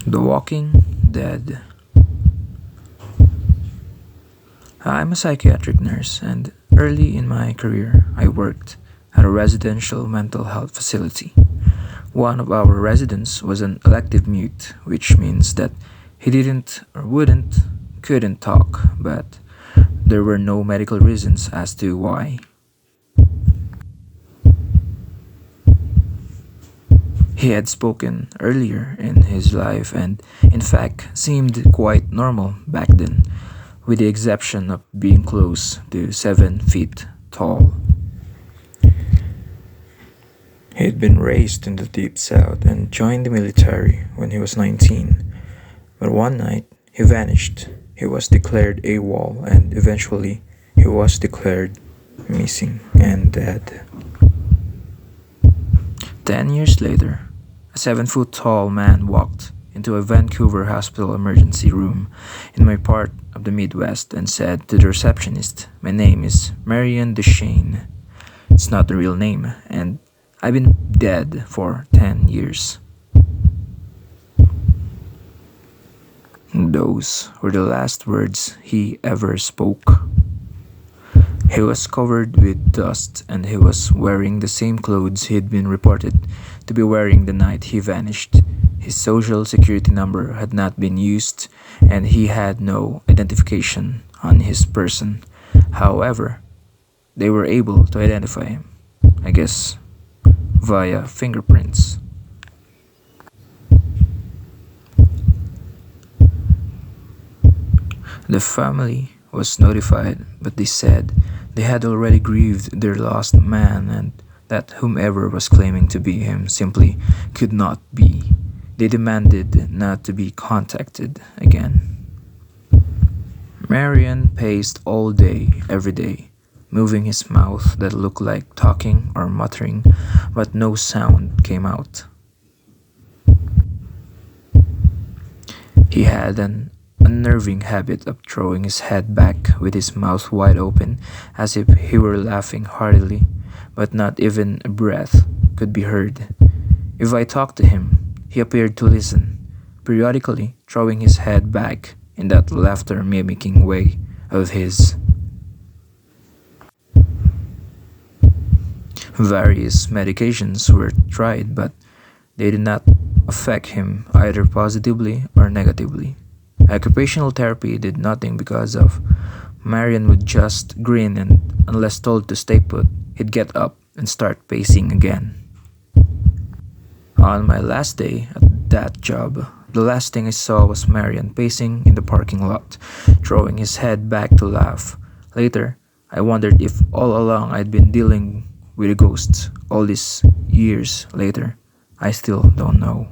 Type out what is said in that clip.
The Walking Dead. I'm a psychiatric nurse, and early in my career, I worked at a residential mental health facility. One of our residents was an elective mute, which means that he didn't or couldn't talk, but there were no medical reasons as to why. He had spoken earlier in his life and, in fact, seemed quite normal back then, with the exception of being close to 7 feet tall. He had been raised in the deep south and joined the military when he was 19, but one night he vanished. He was declared AWOL and eventually he was declared missing and dead. 10 years later, a 7 foot tall man walked into a Vancouver hospital emergency room in my part of the Midwest and said to the receptionist, "My name is Marion Duchesne. It's not the real name, and I've been dead for 10 years." Those were the last words he ever spoke. He was covered with dust and he was wearing the same clothes he'd been reported to be wearing the night he vanished. His social security number had not been used and he had no identification on his person. However, they were able to identify him, I guess, via fingerprints. The family was notified, but they said they had already grieved their lost man and that whomever was claiming to be him simply could not be. They demanded not to be contacted again. Marion paced all day, every day, moving his mouth that looked like talking or muttering, but no sound came out. He had an unnerving habit of throwing his head back with his mouth wide open as if he were laughing heartily, but not even a breath could be heard. If I talked to him, he appeared to listen, periodically throwing his head back in that laughter mimicking way of his. Various medications were tried, but they did not affect him either positively or negatively. Occupational therapy did nothing because of Marion would just grin and, unless told to stay put, he'd get up and start pacing again. On my last day at that job, the last thing I saw was Marion pacing in the parking lot, throwing his head back to laugh. Later, I wondered if all along I'd been dealing with a ghost. All these years later, I still don't know.